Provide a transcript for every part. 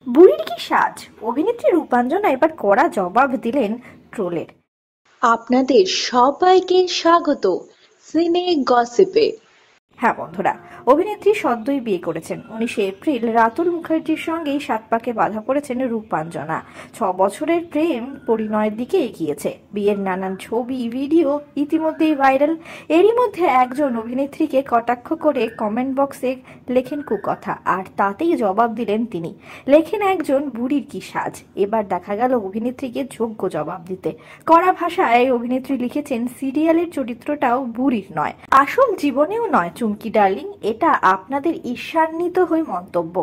বুড়ির কি সাজ, অভিনেত্রী রূপাঞ্জনা এবার কড়া জবাব দিলেন ট্রোলের। আপনাদের সবাইকে স্বাগত সিনে গসিপে। হ্যাঁ বন্ধুরা, অভিনেত্রী সদ্যই বিয়ে করেছেন। 19 এপ্রিল রাতুল মুখার্জির সঙ্গেই সাত পাকে বাঁধা পড়েছেন রূপাঞ্জনা। 6 বছরের প্রেম পরিণয়ের দিকে এগিয়েছে। বিয়ের নানান ছবি ভিডিও ইতিমধ্যেই ভাইরাল। এরই মধ্যে একজন অভিনেত্রীকে কটাক্ষ করে কমেন্ট বক্সে লেখেন কুকথা, আর তাতেই জবাব দিলেন তিনি। লেখেন একজন বুড়ির কি সাজ। এবার দেখা গেল অভিনেত্রীকে যোগ্য জবাব দিতে। কড়া ভাষায় অভিনেত্রী লিখেছেন, সিরিয়ালের চরিত্রটাও বুড়ির নয়, আসল জীবনেও নয় চুমকি ডার্লিং, এটা আপনাদের ঈর্ষান্বিত হয়ে মন্তব্য,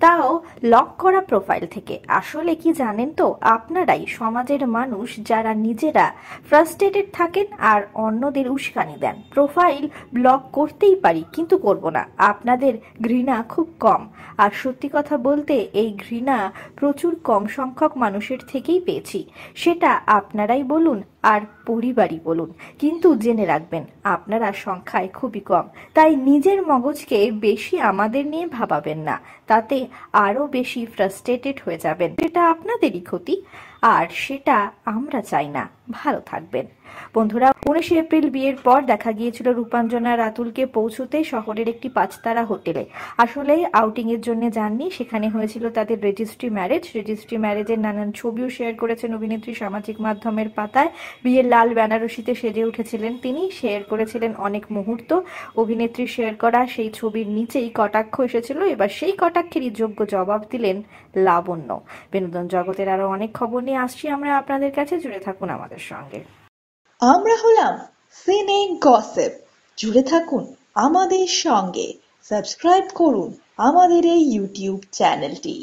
তাও লক করা প্রোফাইল থেকে। আসলে কি জানেন তো, আপনারাই সমাজের মানুষ যারা নিজেরা ফ্রাস্ট্রেটেড থাকেন আর অন্যদের উস্কানি দেন। প্রোফাইল ব্লক করতেই পারি, কিন্তু করব না। আপনাদের ঘৃণা খুব কম, আর সত্যি কথা বলতে এই ঘৃণা প্রচুর কম সংখ্যক মানুষের থেকেই পেয়েছি। সেটা আপনারাই বলুন আর পরিবারই বলুন, কিন্তু জেনে রাখবেন আপনারা সংখ্যায় খুবই কম। তাই নিজের মগজকে বেশি আমাদের নিয়ে ভাবাবেন না, তাতে আরো বেশি ফ্রাস্ট্রেটেড হয়ে যাবেন। সেটা আপনাদেরই ক্ষতি, আর সেটা আমরা চাই না। ভালো থাকবেন বন্ধুরা। 19 এপ্রিল বিয়ের পর দেখা গিয়েছিল রূপাঞ্জনা রাতুলকে পৌঁছতে শহরের একটি 5 তারা হোটেলে। আসলে আউটিং এর জন্য যাননি, সেখানে হয়েছিল তাদের রেজিস্ট্রি ম্যারেজ। রেজিস্ট্রি ম্যারেজের নানান ছবিও শেয়ার করেছেন অভিনেত্রী সামাজিক মাধ্যমের পাতায়। বিয়ের লাল বেনারসিতে সেজে উঠেছিলেন তিনি, শেয়ার করেছিলেন অনেক মুহূর্ত। অভিনেত্রী শেয়ার করা সেই ছবির নিচেই কটাক্ষ এসেছিল। এবার সেই কটাক্ষেরই যোগ্য জবাব দিলেন লাবণ্য। বিনোদন জগতের আরো অনেক খবর নিয়ে আসছি আমরা আপনাদের কাছে, জুড়ে থাকুন আমাদের সঙ্গে। আমরা হলাম সিনে গসিপ, জুড়ে থাকুন আমাদের সঙ্গে, সাবস্ক্রাইব করুন আমাদের এই ইউটিউব চ্যানেলটি।